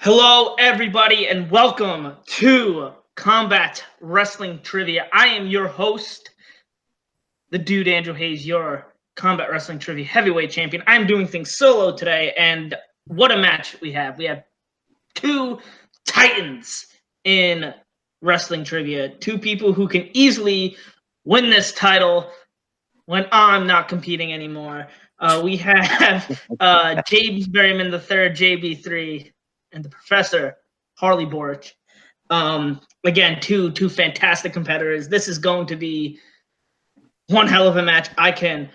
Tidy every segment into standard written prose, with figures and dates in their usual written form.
Hello, everybody, and welcome to Combat Wrestling Trivia. I am your host, the dude Andrew Hayes, your Combat Wrestling Trivia heavyweight champion. I'm doing things solo today, and what a match we have. We have two titans in wrestling trivia, two people who can easily win this title when I'm not competing anymore. We have James Berryman III, JB3, and the Professor, Harley Boric. Again, two fantastic competitors. This is going to be one hell of a match. I can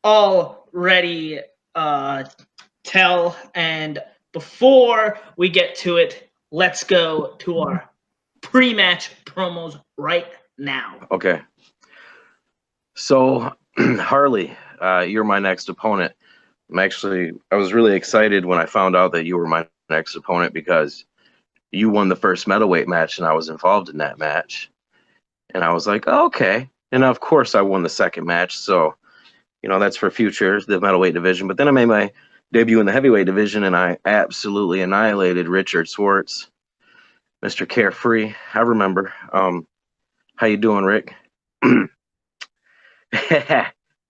already tell. And before we get to it, let's go to our pre-match promos right now. Okay. So, Harley, you're my next opponent. I was really excited when I found out that you were my next opponent because you won the first middleweight match and I was involved in that match. And I was like, oh, okay. And of course I won the second match. So, that's for future, the middleweight division. But then I made my debut in the heavyweight division and I absolutely annihilated Richard Swartz, Mr. Carefree. I remember. How you doing, Rick?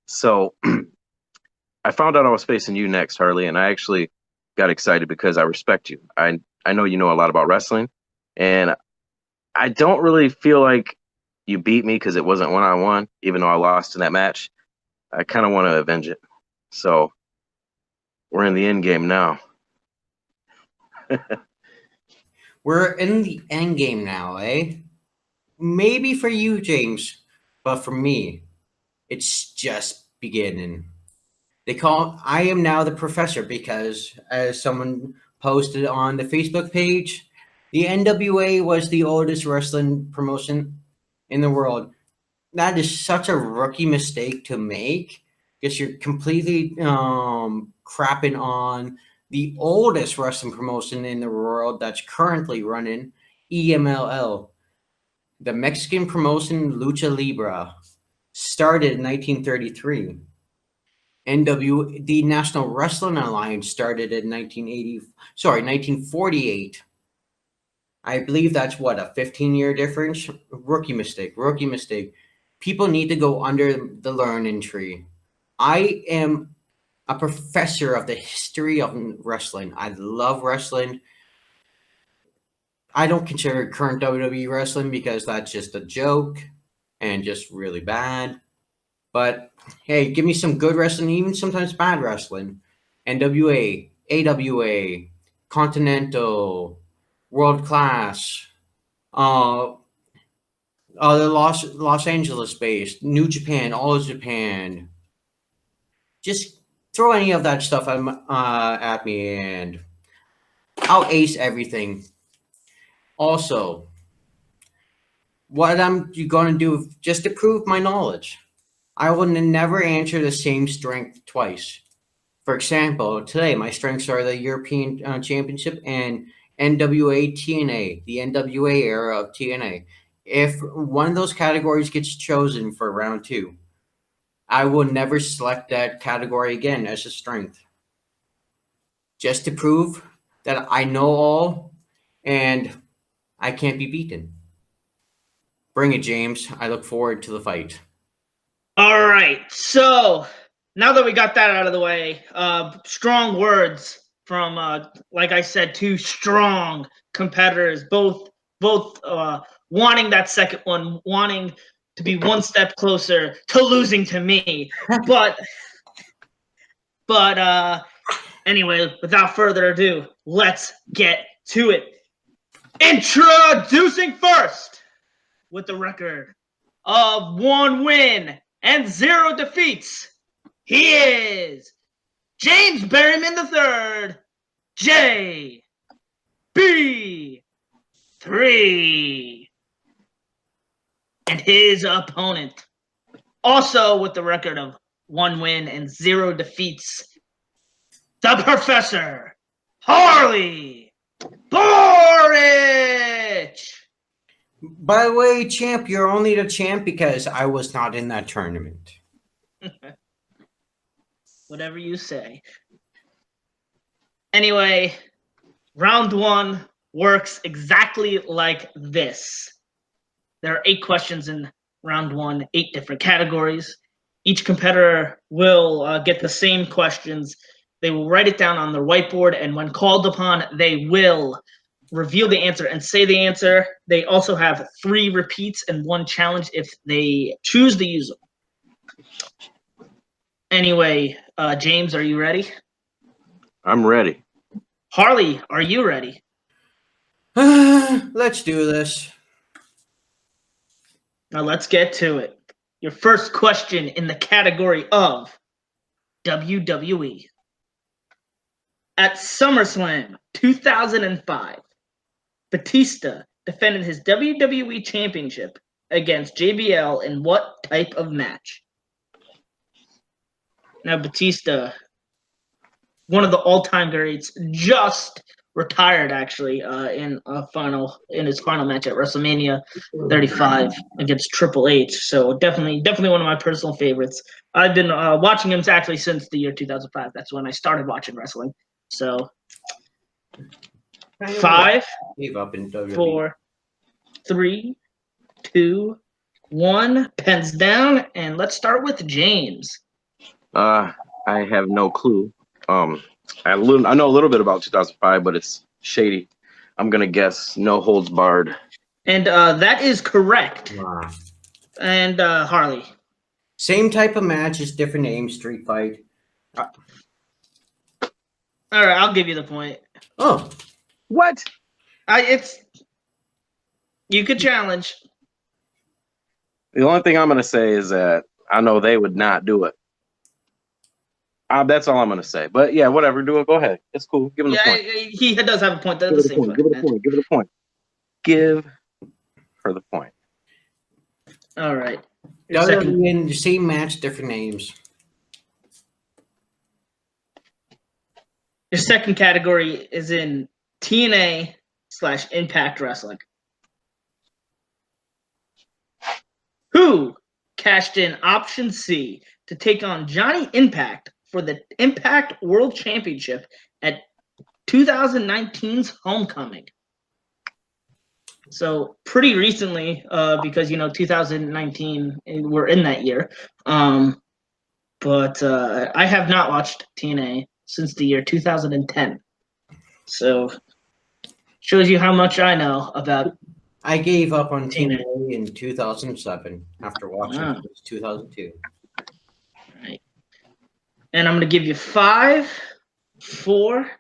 So I found out I was facing you next, Harley, and I actually got excited because I respect you. I know you know a lot about wrestling, and I don't really feel like you beat me because it wasn't one-on-one, even though I lost in that match. I kind of want to avenge it. So we're in the end game now. We're in the end game now, eh? Maybe for you, James, but for me, it's just beginning. I am now the professor because, as someone posted on the Facebook page, the NWA was the oldest wrestling promotion in the world. That is such a rookie mistake to make because you're completely crapping on the oldest wrestling promotion in the world that's currently running, EMLL. The Mexican promotion Lucha Libre started in 1933. The National Wrestling Alliance started in 1948. I believe that's what, a 15-year difference? Rookie mistake. People need to go under the learning tree. I am a professor of the history of wrestling. I love wrestling. I don't consider current WWE wrestling because that's just a joke and just really bad. But hey, give me some good wrestling, even sometimes bad wrestling. NWA, AWA, Continental, World Class, the Los Angeles based, New Japan, All Japan. Just throw any of that stuff at me and I'll ace everything. Also, what I'm going to do just to prove my knowledge, I will never answer the same strength twice. For example, today my strengths are the European Championship and NWA TNA, the NWA era of TNA. If one of those categories gets chosen for round 2, I will never select that category again as a strength. Just to prove that I know all and I can't be beaten. Bring it, James. I look forward to the fight. All right, so now that we got that out of the way, strong words from, like I said, two strong competitors, both wanting that second one, wanting to be one step closer to losing to me. But anyway, without further ado, let's get to it. Introducing first, with the record of 1 win and 0 defeats, he is James Berryman III, JB3. And his opponent, also with the record of 1 win and 0 defeats, the Professor, Harley Boric. By the way, champ, you're only the champ because I was not in that tournament. Whatever you say. Anyway, Round 1 works exactly like this. There are 8 questions in round 1, 8 different categories. Each competitor will get the same questions. They will write it down on their whiteboard, and when called upon, they will reveal the answer and say the answer. They also have 3 repeats and 1 challenge if they choose to use them. Anyway, James, are you ready? I'm ready. Harley, are you ready? Let's do this. Now let's get to it. Your first question in the category of WWE. At SummerSlam 2005, Batista defended his WWE Championship against JBL in what type of match? Now, Batista, one of the all-time greats, just retired actually in his final match at WrestleMania 35 against Triple H. So definitely one of my personal favorites. I've been watching him actually since the year 2005. That's when I started watching wrestling. So 5, Gave up in WWE. 4, 3, 2, 1. Pens down, and let's start with James. I have no clue. I know a little bit about 2005, but it's shady. I'm gonna guess No Holds Barred. And that is correct. Wow. And Harley. Same type of match, just different name, street fight. All right, I'll give you the point. Oh, What? You could challenge. The only thing I'm gonna say is that I know they would not do it. That's all I'm gonna say. But yeah, whatever. Do it. Go ahead. It's cool. Give him the point. He does have a point. They're Give the it a same point. Give it a point. Give it a point. Give her the point. All right. in the same match, different names. Your second category is in TNA/Impact Wrestling. Who cashed in option C to take on Johnny Impact for the Impact World Championship at 2019's Homecoming? So pretty recently, because 2019, we're in that year. But I have not watched TNA since the year 2010. So shows you how much I know about. I gave up on TNA in 2007 after watching it since 2002. Right. And I'm going to give you 5, 4,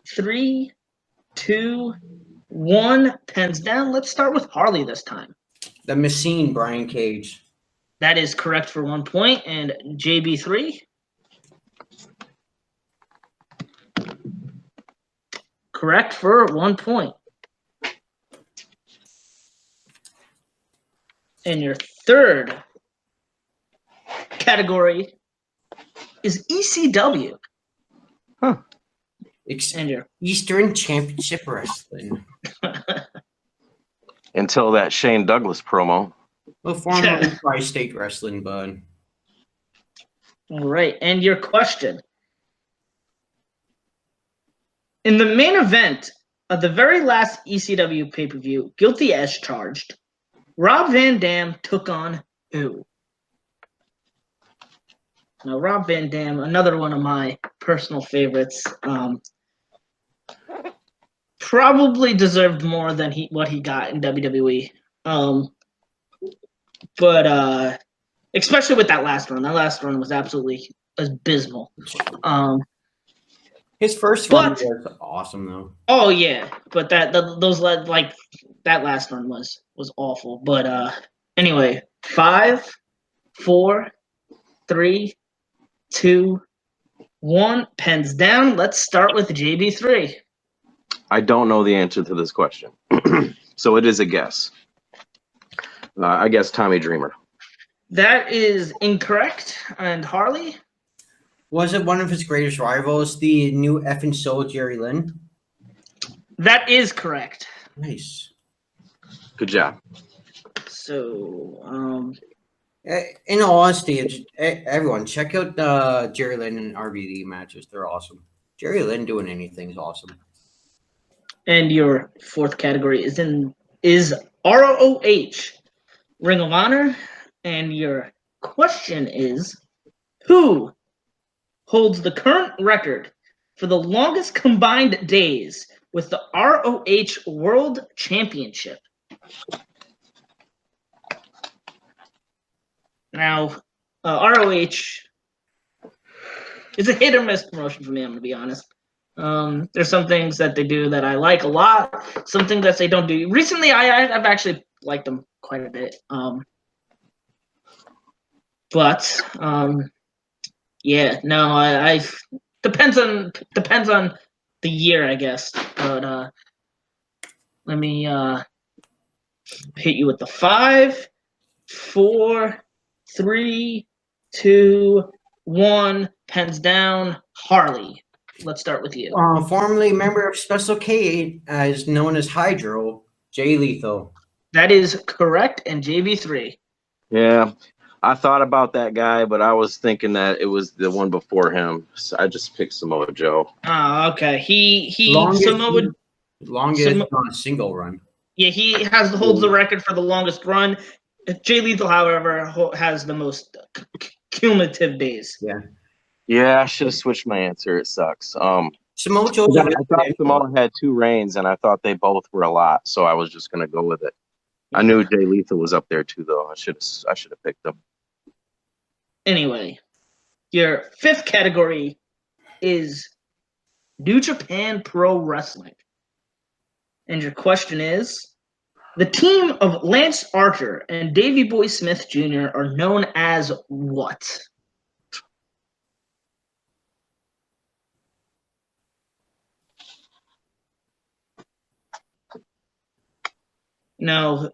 3, 2, 1. Pens down. Let's start with Harley this time. The Machine, Brian Cage. That is correct for 1 point. And JB3. Correct for 1 point. And your third category is ECW. Huh. And your Eastern Championship Wrestling. Until that Shane Douglas promo. Well, formerly Tri-State Wrestling, bud. All right. And your question. In the main event of the very last ECW pay-per-view, Guilty as Charged, Rob Van Dam took on who? Now, Rob Van Dam, another one of my personal favorites, probably deserved more than what he got in WWE. But especially with that last run. That last run was absolutely abysmal. His first run was awesome, though. Oh yeah, but that last run was awful. But anyway, 5, 4, 3, 2, 1. Pens down. Let's start with JB3. I don't know the answer to this question, so it is a guess. I guess Tommy Dreamer. That is incorrect. And Harley? Was it one of his greatest rivals, the new effing soul, Jerry Lynn? That is correct. Nice. Good job. So, in all honesty, everyone, check out the Jerry Lynn and RVD matches. They're awesome. Jerry Lynn doing anything is awesome. And your fourth category is ROH, Ring of Honor. And your question is, who holds the current record for the longest combined days with the ROH World Championship? Now, ROH is a hit or miss promotion for me, I'm going to be honest. There's some things that they do that I like a lot, some things that they don't do. Recently, I've actually liked them quite a bit. Yeah, no, I depends on the year, I guess. But let me hit you with the 5, 4, 3, 2, 1. Pens down. Harley. Let's start with you. Formerly a member of Special K, as known as Hydro, Jay Lethal. That is correct, and JV3. Yeah, I thought about that guy, but I was thinking that it was the one before him. So I just picked Samoa Joe. Oh, okay. Longest on a single run. Yeah, he holds the record for the longest run. Jay Lethal, however, has the most cumulative days. Yeah, I should have switched my answer. It sucks. Samoa Joe. I thought Samoa had 2 reigns, and I thought they both were a lot, so I was just gonna go with it. I knew Jay Lethal was up there too, though. I should have picked him. Anyway, your fifth category is New Japan Pro Wrestling. And your question is, the team of Lance Archer and Davey Boy Smith Jr. are known as what? Now,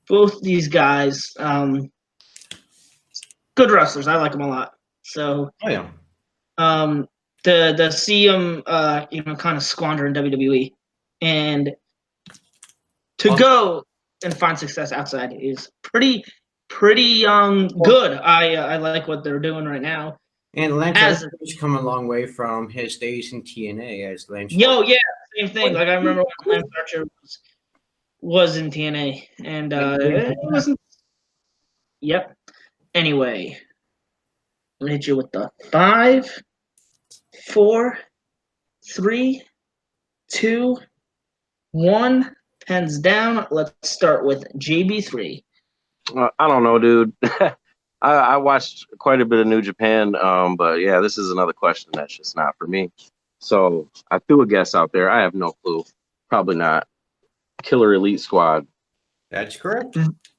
both these guys, good wrestlers. I like them a lot. So, yeah. To see them, kind of squander in WWE, and to go and find success outside is pretty good. I like what they're doing right now. And Lance Archer's come a long way from his days in TNA as Lance. Yeah, same thing. Like I remember when Lance Archer was in TNA, and it wasn't. Yep. Anyway, I'm gonna hit you with the 5, 4, 3, 2, 1. Pens down. Let's start with JB3. I don't know, dude. I watched quite a bit of New Japan, but yeah, this is another question that's just not for me. So I threw a guess out there. I have no clue. Probably not. Killer Elite Squad. That's correct.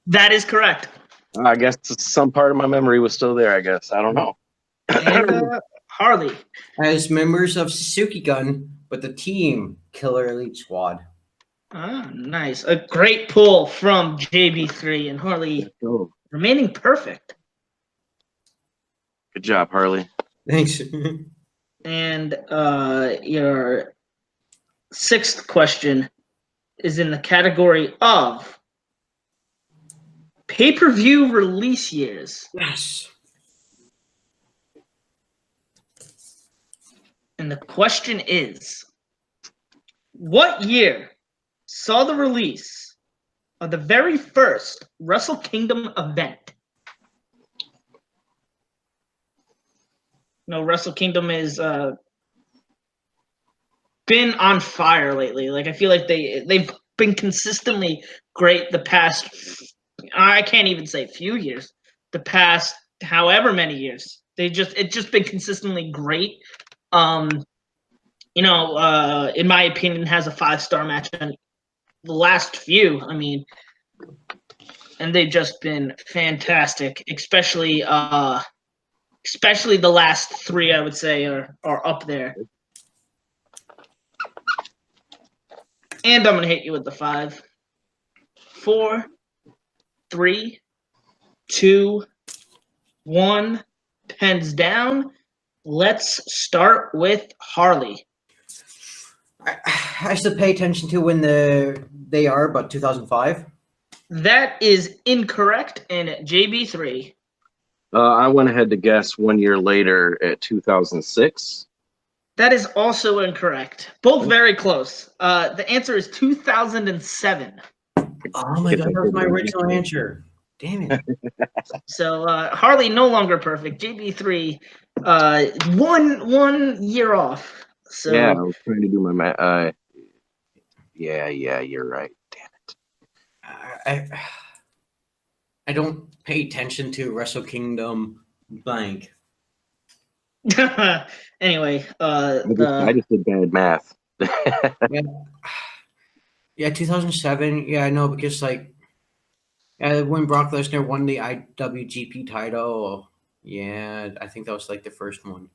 That is correct. I guess some part of my memory was still there, I guess. I don't know. And Harley. As members of Suzuki Gun, but the team Killer Elite Squad. Ah, nice. A great pull from JB3 and Harley remaining perfect. Good job, Harley. Thanks. And your sixth question is in the category of pay-per-view release years. Yes. And the question is, what year saw the release of the very first Wrestle Kingdom event? Wrestle Kingdom is been on fire lately. Like I feel like they've been consistently great the past. I can't even say few years. The past however many years, it's just been consistently great. In my opinion, has a 5-star match in the last few. I mean, and they've just been fantastic, especially the last 3. I would say are up there. And I'm gonna hit you with the 5, 4, 3, 2, 1. Pens down. Let's start with Harley. I should pay attention to when they are, but 2005. That is incorrect. And JB3. I went ahead to guess 1 year later at 2006. That is also incorrect. Both very close. The answer is 2007. Oh my god, that was my original answer. Damn it. So Harley no longer perfect. JB3 one year off. So Yeah, I was trying to do my math. Yeah, you're right. Damn it. I don't pay attention to Wrestle Kingdom blank. anyway, I just did bad math. Yeah, 2007. Yeah, I know because like when Brock Lesnar won the IWGP title. Yeah, I think that was like the first one.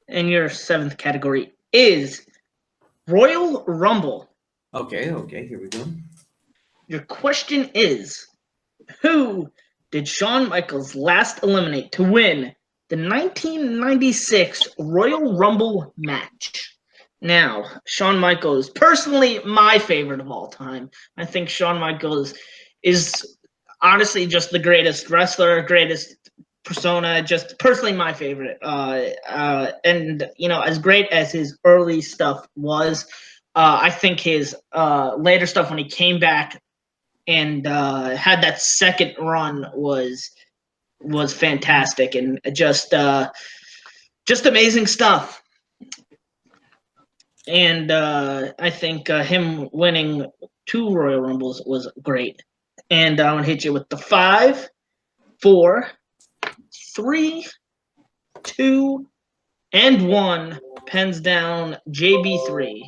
and your seventh category is Royal Rumble. Okay, here we go. Your question is, who did Shawn Michaels last eliminate to win the 1996 Royal Rumble match? Now, Shawn Michaels, personally my favorite of all time. I think Shawn Michaels is honestly just the greatest wrestler, greatest persona, just personally my favorite. And, you know, as great as his early stuff was, I think his later stuff when he came back and had that second run was fantastic and just amazing stuff. And I think him winning 2 Royal Rumbles was great. And I'm gonna hit you with the 5, 4, 3, 2, and 1. Pens down JB3.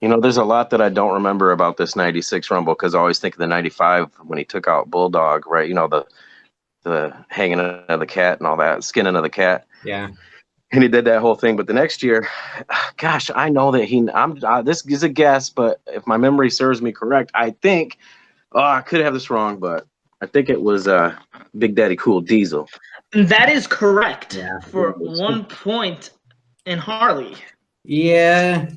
You know, there's a lot that I don't remember about this 96 Rumble because I always think of the 95 when he took out Bulldog, right? You know, the hanging of the cat and all that, skinning of the cat. Yeah. And he did that whole thing. But the next year, gosh, I know that this is a guess, but if my memory serves me correct, I think, I could have this wrong, but I think it was Big Daddy Cool Diesel. That is correct. Yeah. For 1 point in Harley. Yeah.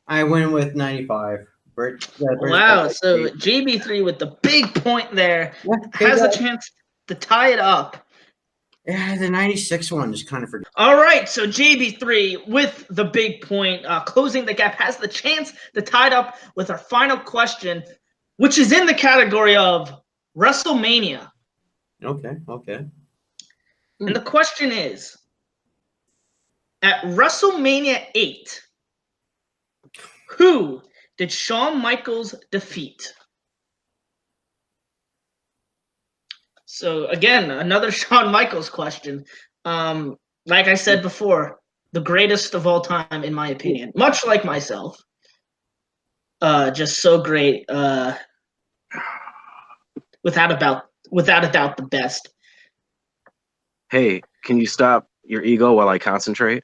I went with 95. Wow, so JB3 with the big point there has a chance to tie it up. Yeah, the 96 one is kind of forgotten. All right, so JB3 with the big point, closing the gap, has the chance to tie it up with our final question, which is in the category of WrestleMania. Okay. And the question is, at WrestleMania 8, who did Shawn Michaels defeat? So again, another Shawn Michaels question. Like I said before, the greatest of all time, in my opinion. Much like myself. Just so great. Without a doubt, the best. Hey, can you stop your ego while I concentrate?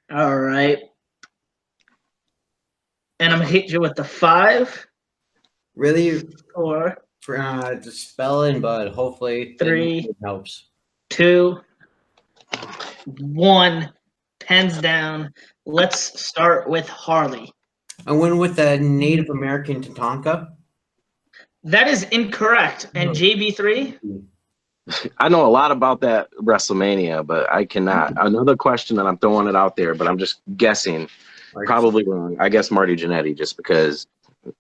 All right. And I'm gonna hit you with the 5. Really 4. Just spelling, but hopefully 3 it helps. 2, 1. Pens down. Let's start with Harley. I went with the Native American Tatanka. That is incorrect. And JB3? I know a lot about that WrestleMania, but I cannot. Another question, and I'm throwing it out there, but I'm just guessing. Probably wrong. I guess Marty Jannetty, just because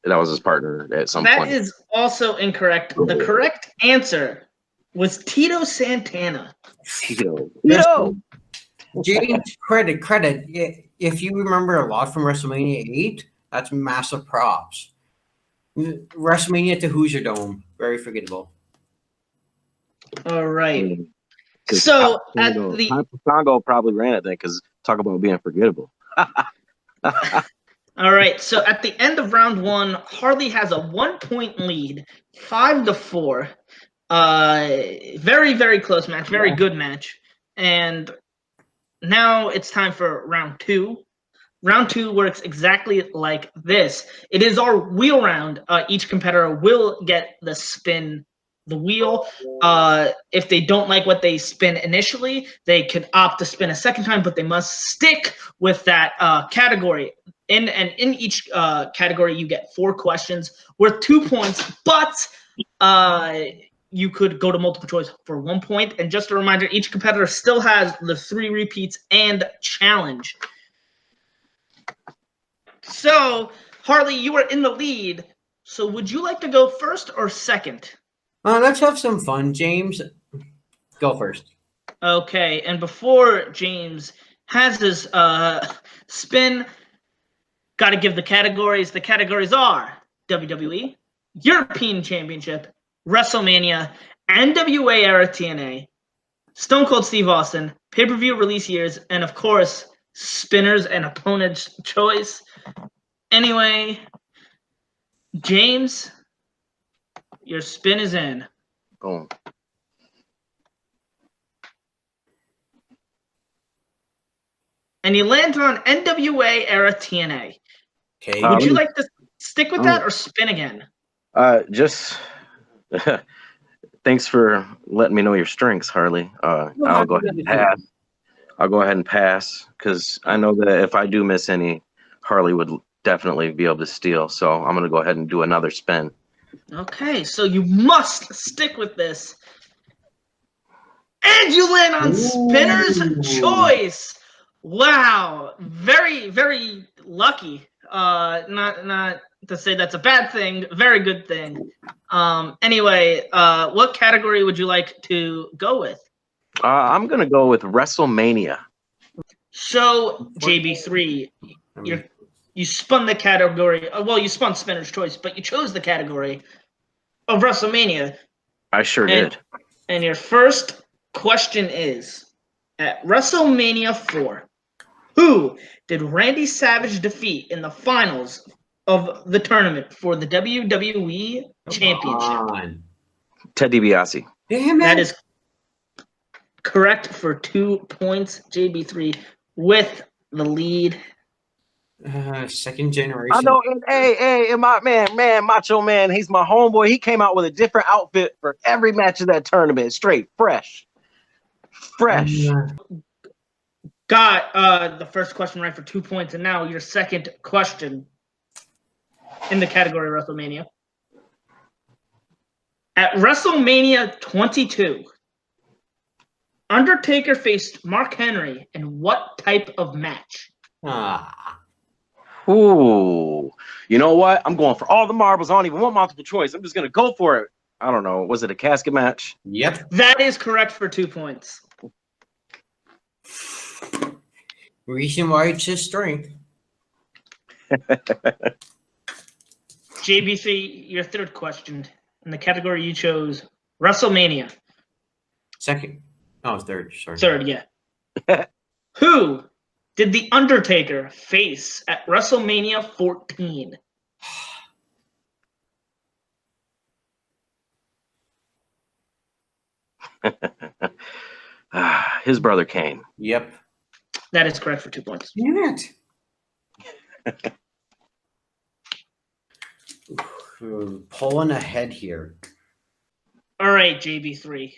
that was his partner at some point. That is also incorrect. The correct answer was Tito Santana. Tito. James, credit. If you remember a lot from WrestleMania 8, that's massive props. WrestleMania at the Hoosier Dome, very forgettable. All right. So at the Congo probably ran it then, because talk about being forgettable. All right. So at the end of round 1, Harley has a 1-point lead, 5-4. Very, very close match. Very good match. And now it's time for round 2. Round 2 works exactly like this. It is our wheel round. Each competitor will get the spin the wheel. If they don't like what they spin initially, they could opt to spin a second time, but they must stick with that category. In each category, you get 4 questions worth 2 points, but you could go to multiple choice for 1 point. And just a reminder, each competitor still has the 3 repeats and challenge. So, Harley, you are in the lead. So would you like to go first or second? Let's have some fun, James. Go first. Okay, and before James has his spin, got to give the categories. The categories are WWE, European Championship, WrestleMania, NWA Era TNA, Stone Cold Steve Austin, pay-per-view release years, and of course, spinners and opponent's choice. Anyway, James, your spin is in. Boom. And you land on NWA Era TNA. Okay. Would you like to stick with that or spin again? Just thanks for letting me know your strengths, Harley. I'll go ahead and pass. I'll go ahead and pass because I know that if I do miss any, Harley would definitely be able to steal. So I'm going to go ahead and do another spin. Okay, so you must stick with this. And you land on spinner's choice. Wow, very, very lucky. Not to say that's a bad thing. Very good thing. Anyway, what category would you like to go with? I'm going to go with WrestleMania. So JB3, you spun the category. Well, you spun spinner's choice, but you chose the category of WrestleMania. I sure did. And your first question is, at WrestleMania 4, who did Randy Savage defeat in the finals of the tournament for the WWE Championship? Ted DiBiase. Damn it. That is correct for 2 points, JB3, with the lead. Second generation. I know. Hey, my man, Macho Man. He's my homeboy. He came out with a different outfit for every match of that tournament. Straight, fresh. Got the first question right for 2 points, and now your second question in the category of WrestleMania. At WrestleMania 22, Undertaker faced Mark Henry in what type of match? Ooh. You know what? I'm going for all the marbles. I don't even want multiple choice. I'm just going to go for it. I don't know. Was it a casket match? Yep. That is correct for 2 points. Reason why it's his strength. JBC, your third question in the category you chose, WrestleMania. Second. Oh, third. Sorry. Third, yeah. Who did The Undertaker face at WrestleMania 14? His brother Kane. Yep. That is correct for 2 points. Damn it. Pulling ahead here. All right, JB3.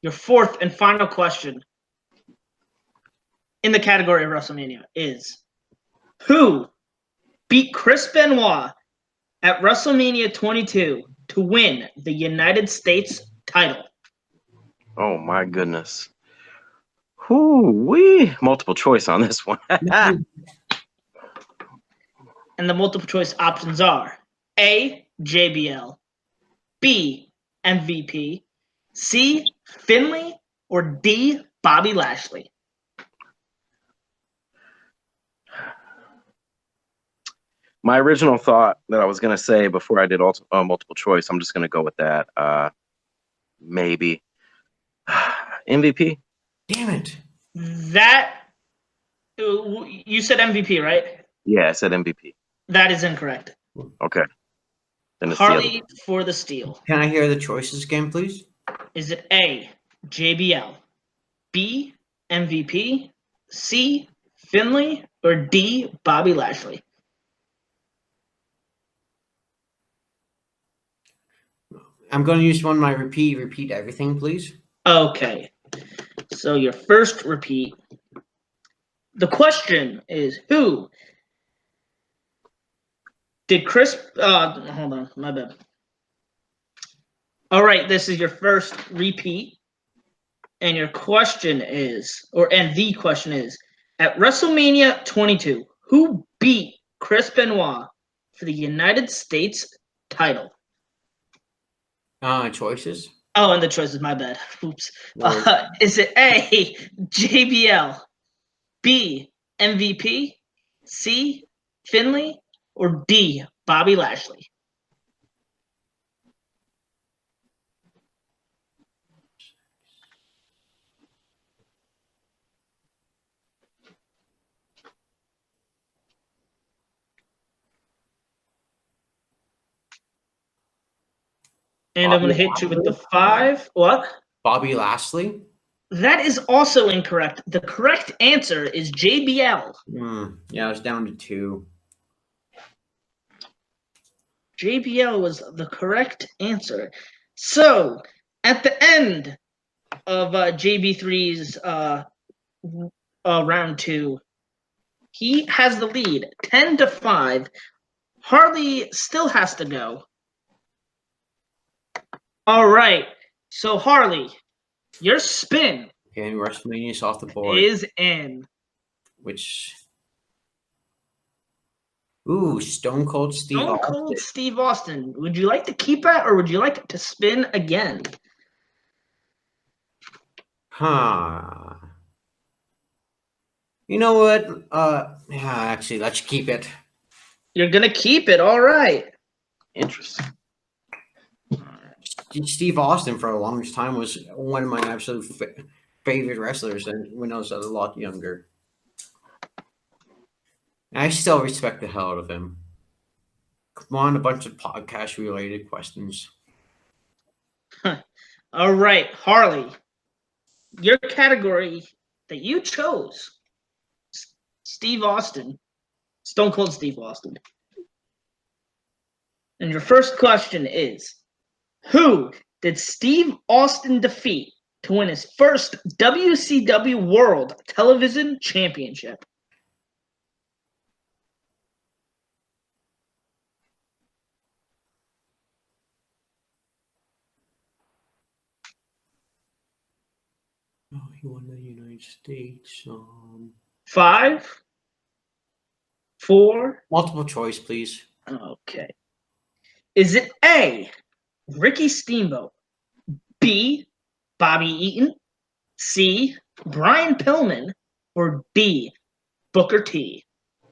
Your fourth and final question in the category of WrestleMania is, who beat Chris Benoit at WrestleMania 22 to win the United States title? Oh, my goodness. Whoo-wee. Multiple choice on this one. And the multiple choice options are A, JBL, B, MVP, C, Finley, or D, Bobby Lashley. My original thought that I was going to say before I did multiple choice, I'm just going to go with that. Maybe. MVP? Damn it. That, you said MVP, right? Yeah, I said MVP. That is incorrect. Okay. Then it's Harley for the steal. Can I hear the choices again, please? Is it A, JBL, B, MVP, C, Finley, or D, Bobby Lashley? I'm going to use one of my repeat everything, please. Okay. So your first repeat. The question is, who did Chris... hold on, my bad. All right, this is your first repeat. And your question is, the question is, at WrestleMania 22, who beat Chris Benoit for the United States title? Choices? Oh, and the choices, my bad. Oops. No. Is it A, JBL, B, MVP, C, Finley, or D, Bobby Lashley? And I'm going to hit you with the 5. What? Bobby Lashley? That is also incorrect. The correct answer is JBL. Yeah, I was down to 2. JBL was the correct answer. So, at the end of JB3's round 2, he has the lead, 10-5. Harley still has to go. All right. So, Harley, your spin Okay, WrestleMania's off the board. is in. Which... Ooh, Stone Cold Steve Stone Austin. Cold Steve Austin. Would you like to keep that, or would you like to spin again? Huh. You know what? Yeah, actually, let's keep it. You're going to keep it. All right. Interesting. Steve Austin for the longest time was one of my absolute favorite wrestlers, and when I was a lot younger. And I still respect the hell out of him. Come on, a bunch of podcast-related questions. All right, Harley. Your category that you chose, Steve Austin, Stone Cold Steve Austin. And your first question is, who did Steve Austin defeat to win his first WCW World Television Championship? Oh, he won the United States. 5, 4. Multiple choice, please. Okay. Is it A, Ricky Steamboat, B, Bobby Eaton, C, Brian Pillman, or D, Booker T?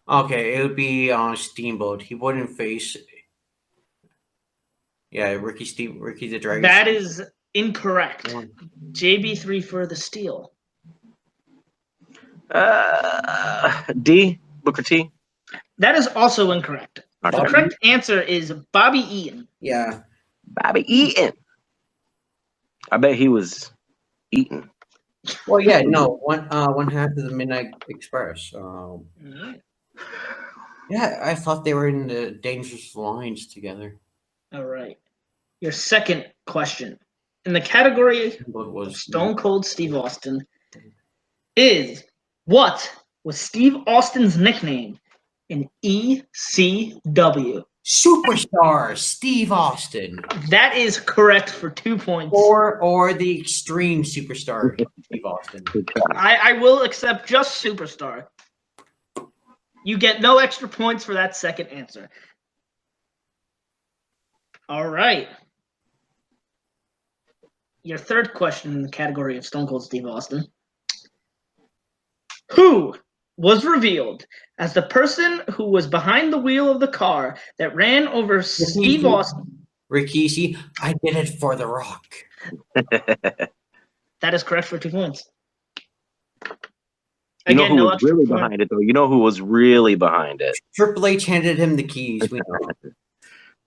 Okay, it would be Steamboat. He wouldn't face. Yeah, Ricky the Dragon. That is incorrect. JB3 for the steal. D, Booker T. That is also incorrect. Okay. The correct answer is Bobby Eaton. Yeah. Bobby Eaton. I bet he was eating. Well, yeah, no, one half of the Midnight Express. Yeah, I thought they were in the Dangerous Lines together. All right. Your second question in the category What was Stone Cold Steve Austin is, what was Steve Austin's nickname in ECW? Superstar Steve Austin, That is correct for 2 points. or the Extreme Superstar Steve Austin. I will accept just Superstar. You get no extra points for that second answer. All right. Your third question in the category of Stone Cold Steve Austin. Who was revealed as the person who was behind the wheel of the car that ran over Steve Austin? Rikishi, I did it for The Rock. That is correct for 2 points. You know Again, who no was extra really point. behind it, though? You know who was really behind it? Triple H handed him the keys. We know.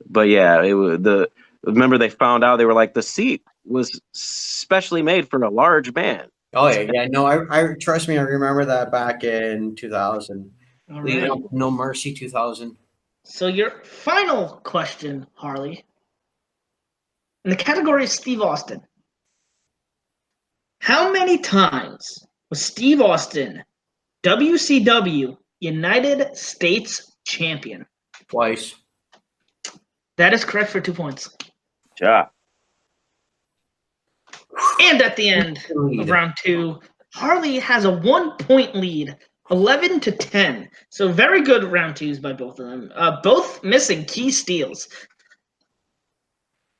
But yeah, it was remember they found out, they were like, the seat was specially made for a large man. Oh yeah. No, I trust me. I remember that back in 2000. All Leading right. up to No Mercy 2000. So your final question, Harley, in the category of Steve Austin. How many times was Steve Austin WCW United States Champion? Twice. That is correct for 2 points. Yeah. And at the end of round 2, Harley has a 1-point lead, 11-10. So very good round 2s by both of them. Both missing key steals.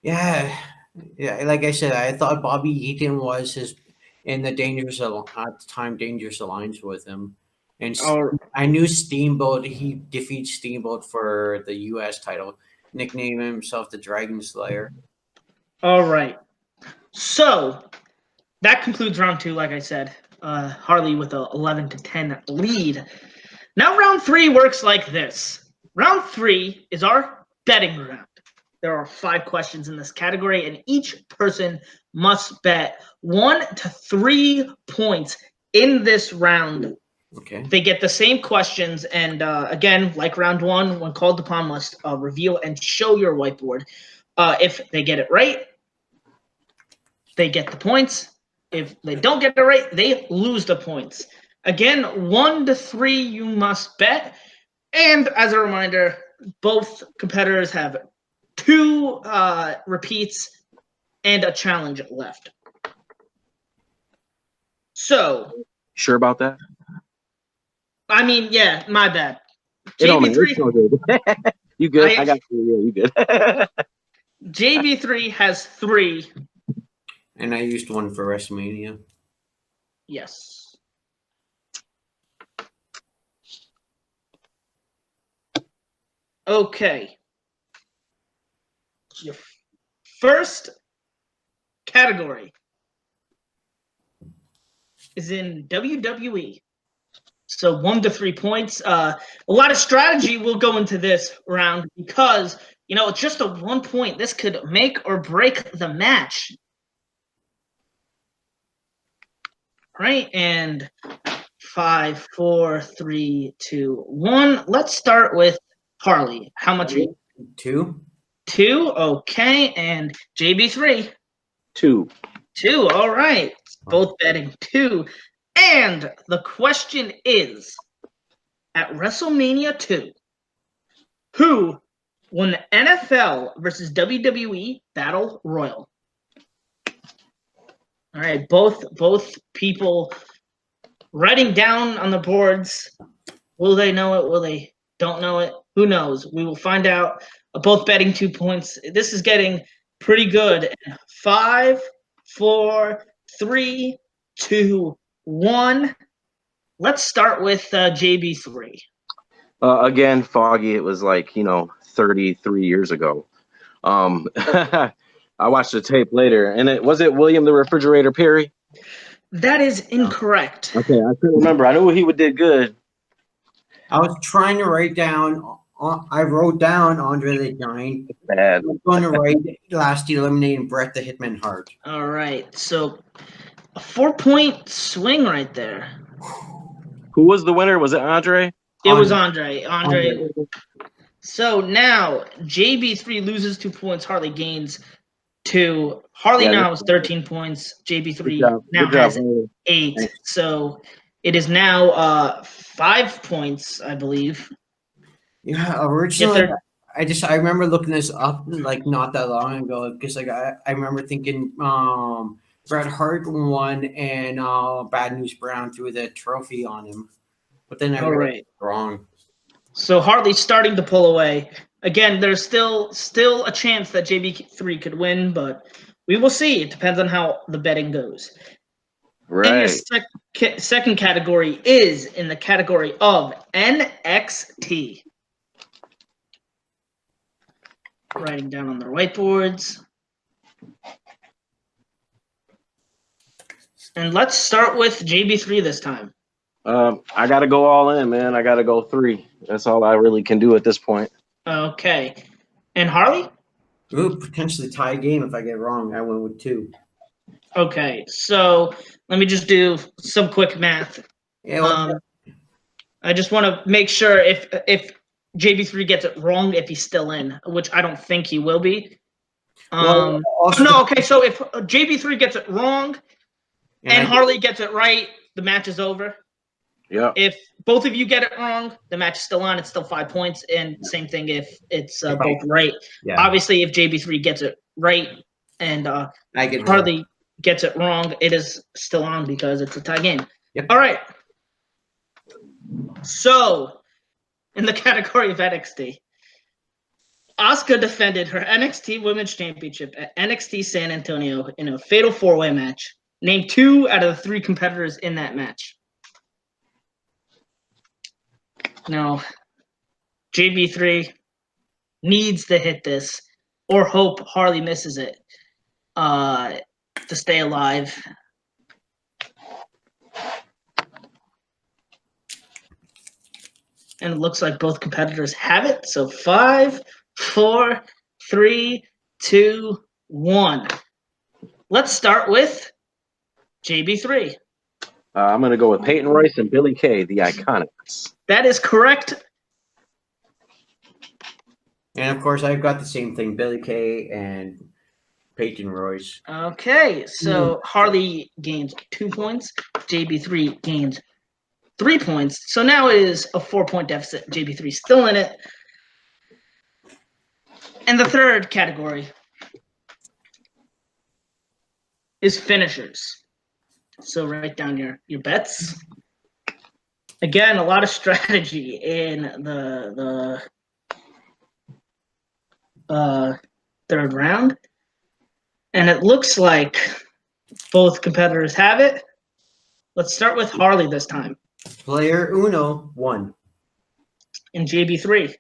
Yeah, like I said, I thought Bobby Eaton was in the dangerous at the time dangerous alliance with him, and I knew Steamboat. He defeats Steamboat for the U.S. title, nicknamed himself the Dragon Slayer. All right, so that concludes round 2. Like I said, Harley with a 11-10 lead. Now round 3 works like this. Round 3 is our betting round. There are 5 questions in this category, and each person must bet 1 to 3 points in this round. Okay. They get the same questions, and again, like round 1, when called upon, must reveal and show your whiteboard. If they get it right, they get the points. If they don't get it right, they lose the points. Again, 1 to 3 you must bet. And as a reminder, both competitors have 2 repeats and a challenge left. So. Sure about that? I mean, yeah, my bad. JB3. You good? I got you. Yeah, you good. JB3 has 3. And I used 1 for WrestleMania. Yes. Okay. Your first category is in WWE. So 1 to 3 points. A lot of strategy will go into this round because, it's just a 1 point. This could make or break the match. Right? And 5, 4, 3, 2, 1. Let's start with Harley. How much? 2. 2. Okay. And JB3. 2. 2. All right. Both betting 2. And the question is, at WrestleMania 2, who won the NFL versus WWE Battle Royal? All right, both people writing down on the boards. Will they know it? Will they don't know it? Who knows? We will find out. Both betting 2 points. This is getting pretty good. 5, 4, 3, 2, 1. Let's start with JB3. Again, Foggy, it was like, 33 years ago. I watched the tape later, and was it William the Refrigerator Perry? That is incorrect. Okay, I couldn't remember. I knew he did good. I was trying to write down. I wrote down Andre the Giant. Bad. I'm going to write last eliminating Bret the Hitman Hart. All right, so a 4-point swing right there. Who was the winner? Was it Andre? It was Andre. So now JB3 loses 2 points. Harley gains 2. Harley now has 13 points. JB3 now has 8. So it is now 5 points, I believe. Yeah, originally I remember looking this up like not that long ago because I remember thinking Bret Hart won and Bad News Brown threw the trophy on him, but then I read it wrong. So Harley's starting to pull away. Again, there's still a chance that JB3 could win, but we will see. It depends on how the betting goes. Right. And your second category is in the category of NXT. Writing down on their whiteboards. And let's start with JB3 this time. I got to go all in, man. I got to go 3. That's all I really can do at this point. Okay. And Harley? Ooh, potentially tie game if I get it wrong. I went with 2. Okay, so let me just do some quick math. Yeah, I just want to make sure if JB3 gets it wrong, if he's still in, which I don't think he will be. No, okay, so if JB3 gets it wrong and Harley gets it right, the match is over. Yeah. If both of you get it wrong, the match is still on. It's still 5 points. And same thing if it's both right. Yeah. Obviously, if JB3 gets it right and I get Harley gets it wrong, it is still on because it's a tie game. Yep. All right. So, in the category of NXT, Asuka defended her NXT Women's Championship at NXT San Antonio in a fatal 4-way match. Name 2 out of the 3 competitors in that match. Now, JB3 needs to hit this or hope Harley misses it to stay alive. And it looks like both competitors have it. So 5, 4, 3, 2, 1. Let's start with JB3. I'm going to go with Peyton Royce and Billie Kay, the Iconics. That is correct. And of course, I've got the same thing: Billie Kay and Peyton Royce. Okay, so Harley gains 2 points. JB3 gains 3 points. So now it is a 4-point deficit. JB3 still in it. And the third category is finishers. So write down your bets. Again, a lot of strategy in the third round. And it looks like both competitors have it. Let's start with Harley this time. Player Uno 1. And JB3.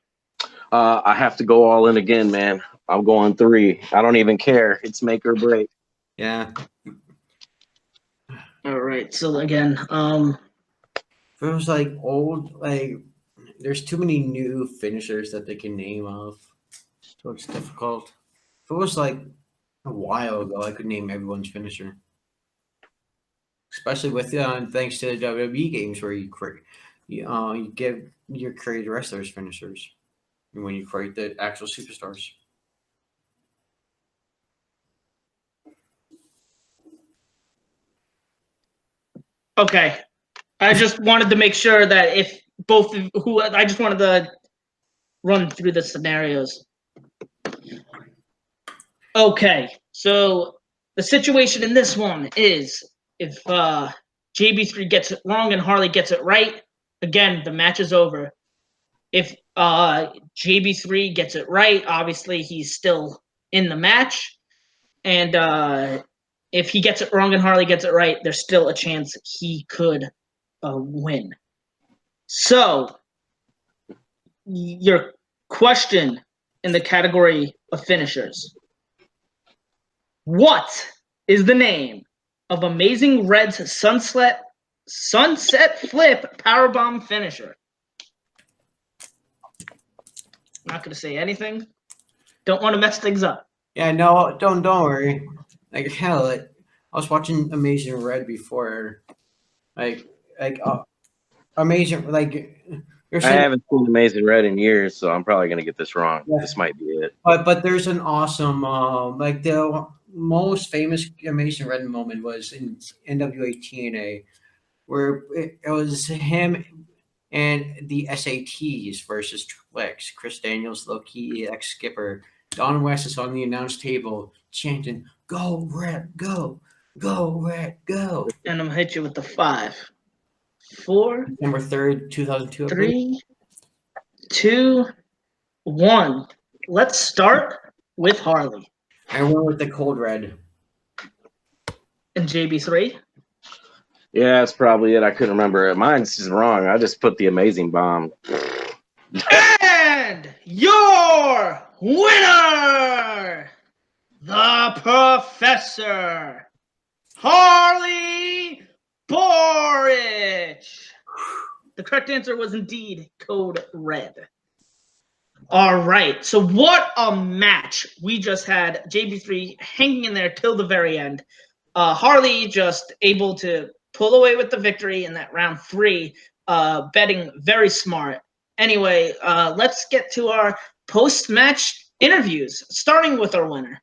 I have to go all in again, man. I'm going 3. I don't even care. It's make or break. Yeah. All right. So again, Feels like old, like there's too many new finishers that they can name off. So it's difficult. If it was like a while ago, I could name everyone's finisher. Especially with thanks to the WWE games where you create, you create wrestlers finishers when you create the actual superstars. okay. I just wanted to make sure that if both of who I just wanted to run through the scenarios. Okay, so the situation in this one is if JB3 gets it wrong and Harley gets it right, again, the match is over. If JB3 gets it right, obviously he's still in the match. And if he gets it wrong and Harley gets it right, there's still a chance he could win. So, your question in the category of finishers. What is the name of Amazing Red's Sunset Flip Powerbomb finisher? Not going to say anything. Don't want to mess things up. Yeah, no, don't worry. Like hell, I was watching Amazing Red before, Amazing, like I haven't seen Amazing Red in years, so I'm probably gonna get this wrong. Yeah. This might be it. But there's an awesome like the most famous Amazing Red moment was in NWA TNA, where it was him and the SATs versus Triple X. Chris Daniels, Low-Key ex skipper. Don West is on the announce table chanting, "Go Red, go, go Red, go!" And I'm gonna hit you with the 5, 4, December 3rd, 2002. 3, 2, 1. Let's start with Harley. I went with the Cold Red. And JB3? Yeah, that's probably it. I couldn't remember it. Mine's just wrong. I just put the Amazing Bomb. And your winner, the Professor, Harley Boric. The correct answer was indeed Code Red. All right, so what a match we just had. JB3 hanging in there till the very end. Harley just able to pull away with the victory in that round 3, betting very smart. Anyway, let's get to our post-match interviews, starting with our winner.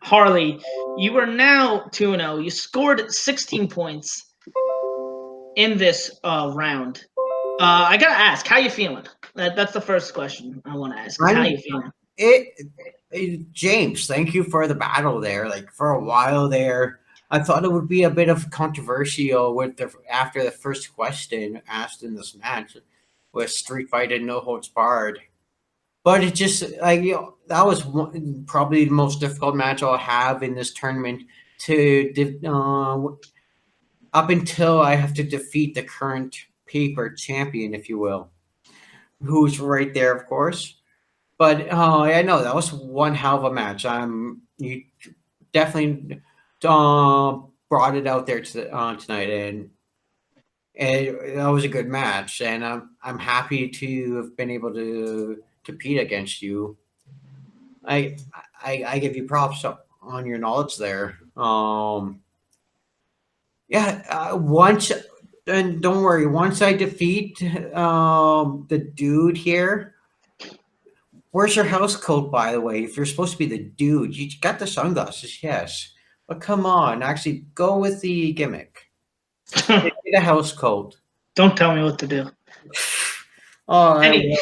Harley, you are now 2-0. You scored 16 points in this round. I got to ask, how you feeling? That's the first question I want to ask. How you feeling? James, thank you for the battle there. Like, for a while there, I thought it would be a bit of controversial with after the first question asked in this match with Street Fight and No Holds Barred. But it just that was probably the most difficult match I'll have in this tournament up until I have to defeat the current paper champion, if you will, who's right there, of course. But I know that was one hell of a match. You definitely brought it out there tonight, and that was a good match. And I'm happy to have been able to compete against you. I give you props on your knowledge there. Once, and don't worry, once I defeat the dude here. Where's your house coat, by the way? If you're supposed to be the dude, you got the sunglasses, yes. But come on, actually go with the gimmick. Get a house coat. Don't tell me what to do. Oh, Anyway.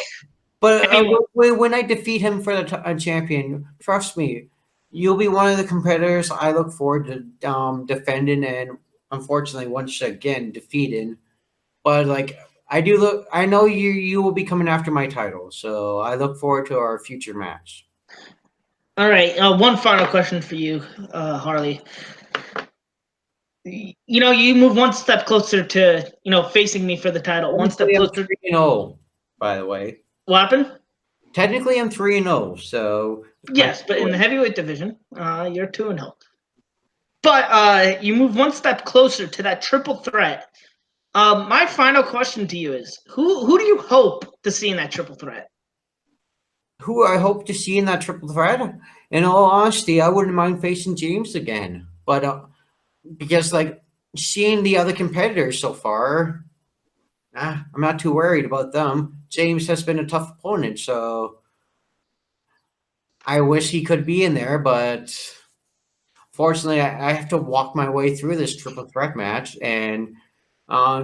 But when I defeat him for the champion, trust me, you'll be one of the competitors I look forward to defending and unfortunately once again defeating. But I know you will be coming after my title, so I look forward to our future match. All right, one final question for you, Harley. You move one step closer to facing me for the title. One step closer. 3-0, by the way. What happened? Technically, I'm 3-0. So yes, but in the heavyweight division, you're 2-0. But you move one step closer to that triple threat. My final question to you is: who do you hope to see in that triple threat? Who I hope to see in that triple threat? In all honesty, I wouldn't mind facing James again, but because seeing the other competitors so far, I'm not too worried about them. James has been a tough opponent, so I wish he could be in there, but fortunately, I have to walk my way through this triple threat match and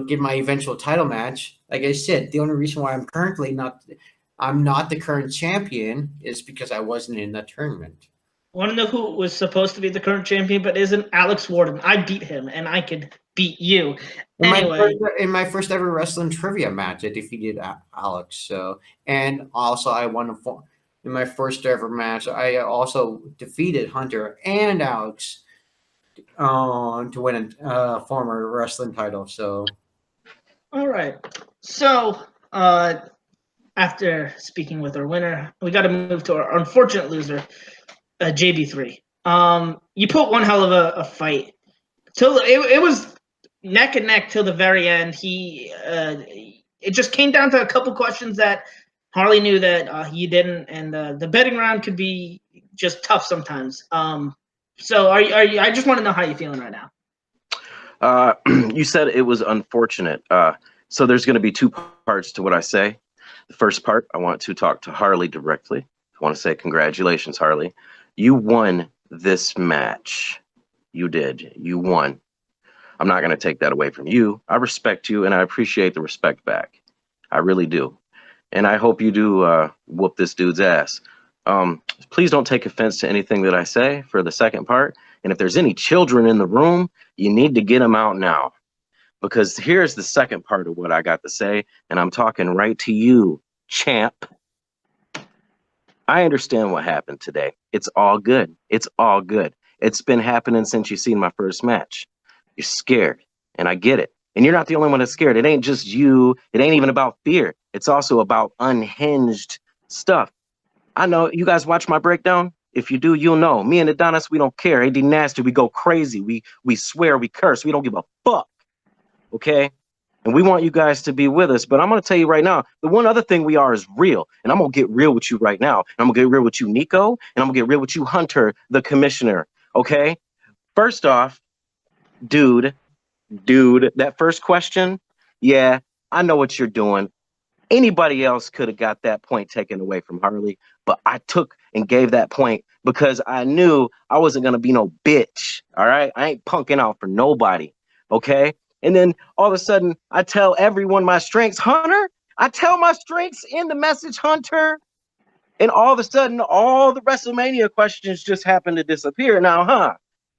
get my eventual title match. Like I said, the only reason why I'm not the current champion is because I wasn't in that tournament. Want to know who was supposed to be the current champion but isn't? Alex Warden. I beat him, and I could beat you. In my first ever wrestling trivia match, I defeated Alex. So, and also I won in my first ever match. I also defeated Hunter and Alex to win a former wrestling title. So, all right. So, after speaking with our winner, we got to move to our unfortunate loser, JB3. You put one hell of a fight. Till it was neck and neck till the very end. It just came down to a couple questions that Harley knew that he didn't, and the betting round could be just tough sometimes. So I just want to know how you're feeling right now. You said it was unfortunate. So there's going to be two parts to what I say. The first part, I want to talk to Harley directly. I want to say congratulations, Harley. You won this match. You did. You won. I'm not going to take that away from you. I respect you, and I appreciate the respect back. I really do. And I hope you do whoop this dude's ass. Please don't take offense to anything that I say for the second part. And if there's any children in the room, you need to get them out now. Because here's the second part of what I got to say, and I'm talking right to you, champ. I understand what happened today. It's all good. It's all good. It's been happening since you seen my first match. You're scared, and I get it. And you're not the only one that's scared. It ain't just you. It ain't even about fear. It's also about unhinged stuff. I know you guys watch my breakdown. If you do, you'll know. Me and Adonis, we don't care. AD Nasty, we go crazy. We swear, we curse. We don't give a fuck. Okay? And we want you guys to be with us. But I'm going to tell you right now, the one other thing we are is real. And I'm going to get real with you right now. And I'm going to get real with you, Nico. And I'm going to get real with you, Hunter, the commissioner. Okay? First off, dude, that first question, yeah, I know what you're doing. Anybody else could have got that point taken away from Harley, but I took and gave that point because I knew I wasn't going to be no bitch, all right? I ain't punking out for nobody, okay? And then all of a sudden, I tell everyone my strengths. Hunter, I tell my strengths in the message, Hunter. And all of a sudden, all the WrestleMania questions just happen to disappear now, huh?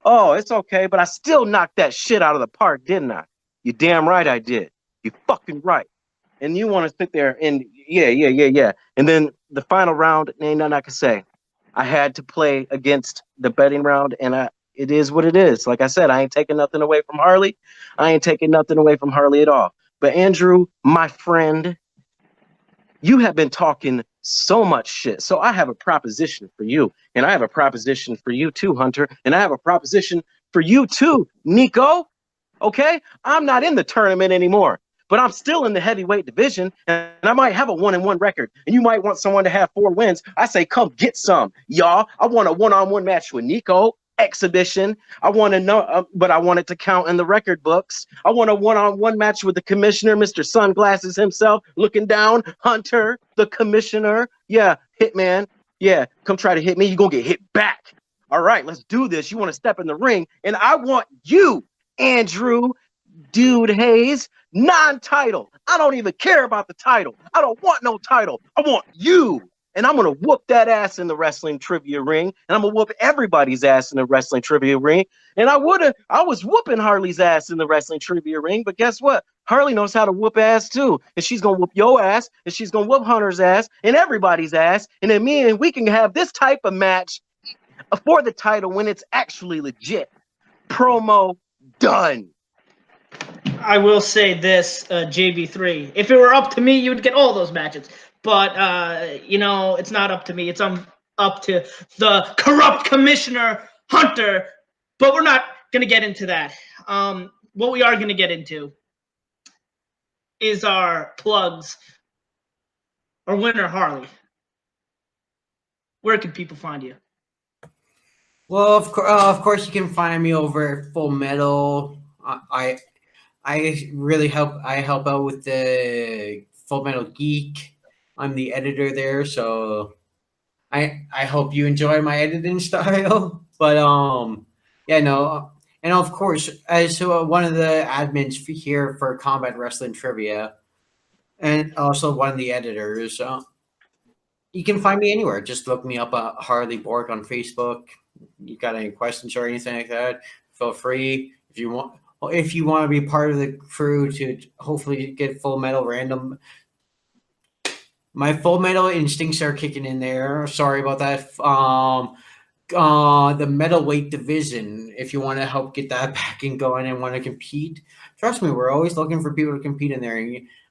Oh, it's okay, but I still knocked that shit out of the park, didn't I? You damn right I did. You fucking right. And you want to sit there and yeah. And then the final round, ain't nothing I can say. I had to play against the betting round, and it is what it is. Like I said, I ain't taking nothing away from Harley. I ain't taking nothing away from Harley at all. But Andrew, my friend, you have been talking so much shit. So I have a proposition for you. And I have a proposition for you too, Hunter. And I have a proposition for you too, Nico. Okay? I'm not in the tournament anymore, but I'm still in the heavyweight division, and I might have a 1-1 record. And you might want someone to have 4 wins. I say, come get some, y'all. I want a 1-on-1 match with Nico. Exhibition. I want to know, but I want it to count in the record books. I want a 1-on-1 match with the commissioner, Mr. Sunglasses himself, looking down. Hunter, the commissioner. Yeah, Hitman. Yeah, come try to hit me. You're going to get hit back. All right, let's do this. You want to step in the ring, and I want you, Andrew, Dude Hayes, non-title. I don't even care about the title. I don't want no title. I want you. And I'm going to whoop that ass in the wrestling trivia ring. And I'm going to whoop everybody's ass in the wrestling trivia ring. And I was whooping Harley's ass in the wrestling trivia ring. But guess what? Harley knows how to whoop ass too. And she's going to whoop your ass. And she's going to whoop Hunter's ass and everybody's ass. And then we can have this type of match for the title when it's actually legit. Promo done. I will say this, JB3. If it were up to me, you would get all those matches. But, you know, it's not up to me. It's up to the corrupt commissioner, Hunter. But we're not going to get into that. What we are going to get into is our plugs. Our winner, Harley. Where can people find you? Well, of course, you can find me over at Full Metal. I really help out with the Full Metal Geek. I'm the editor there, so I hope you enjoy my editing style. But yeah, no, and of course, as one of the admins here for Combat Wrestling Trivia, and also one of the editors, you can find me anywhere. Just look me up at Harley Boric on Facebook. You got any questions or anything like that? Feel free. If you want to be part of the crew to hopefully get Full Metal random. My Full Metal instincts are kicking in there. Sorry about that. The middleweight division, if you want to help get that back and going and want to compete, trust me, we're always looking for people to compete in there.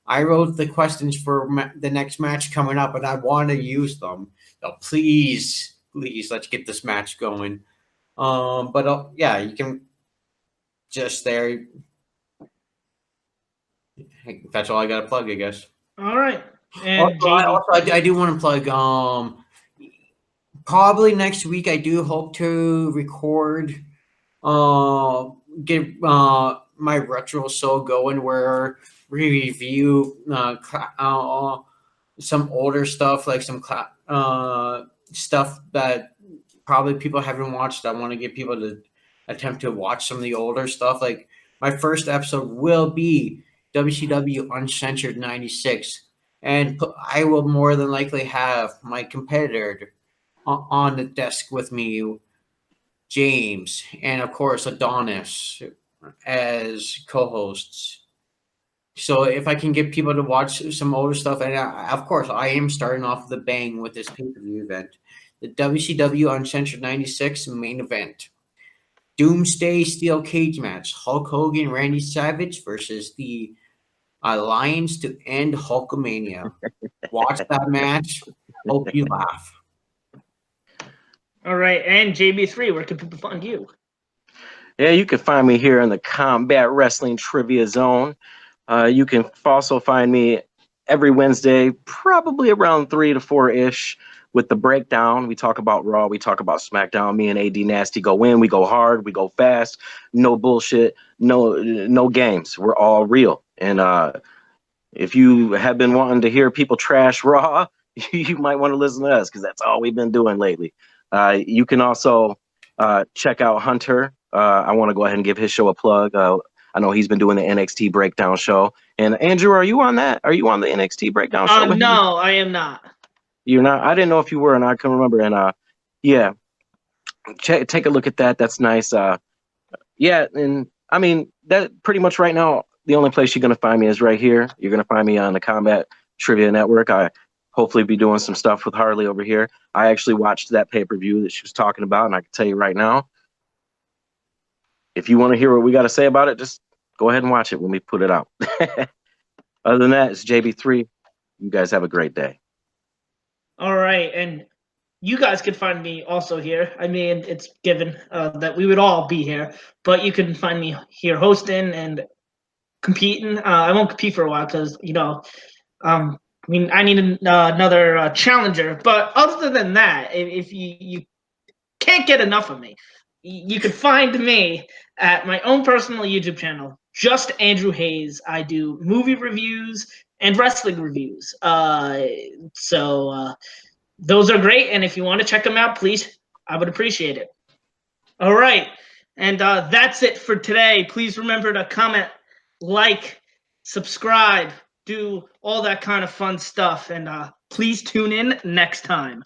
I wrote the questions for the next match coming up, and I want to use them. So please, let's get this match going. But yeah, you can just there. That's all I got to plug, I guess. All right. And I do want to plug. Probably next week, I do hope to record. Get my retro show going where we review some older stuff, like some stuff that probably people haven't watched. I want to get people to attempt to watch some of the older stuff. Like my first episode will be WCW Uncensored 96. And I will more than likely have my competitor on the desk with me, James, and of course Adonis as co-hosts. So if I can get people to watch some older stuff, and of course I am starting off the bang with this pay-per-view event, the WCW Uncensored 96 main event. Doomsday Steel Cage match, Hulk Hogan, Randy Savage versus the Alliance to End Hulkamania. Watch that match. Hope you laugh. All right, and JB3, where can people find you? Yeah, you can find me here in the Combat Wrestling Trivia Zone. You can also find me every Wednesday, probably around 3 to 4-ish, with the breakdown. We talk about Raw, we talk about SmackDown. Me and AD Nasty go in, we go hard, we go fast, no bullshit, no games. We're all real. And if you have been wanting to hear people trash Raw, you might want to listen to us because that's all we've been doing lately. You can also check out Hunter. I want to go ahead and give his show a plug. I know he's been doing the NXT Breakdown show. And Andrew, are you on that? Are you on the NXT Breakdown show? No, I am not. You're not? I didn't know if you were, and I couldn't remember. And yeah, take a look at that. That's nice. Yeah, and I mean that pretty much right now. The only place you're gonna find me is right here. You're gonna find me on the Combat Trivia Network. I hopefully be doing some stuff with Harley over here. I actually watched that pay-per-view that she was talking about, and I can tell you right now, if you want to hear what we got to say about it, just go ahead and watch it when we put it out. Other than that, it's JB3. You guys have a great day. All right, and you guys can find me also here. I mean, it's given that we would all be here, but you can find me here hosting and competing. I won't compete for a while because, I mean, I need another challenger. But other than that, if you can't get enough of me, you can find me at my own personal YouTube channel, Just Andrew Hayes. I do movie reviews and wrestling reviews. Those are great, and if you want to check them out, please, I would appreciate it. All right, and that's it for today. Please remember to comment, like, subscribe, do all that kind of fun stuff, and please tune in next time.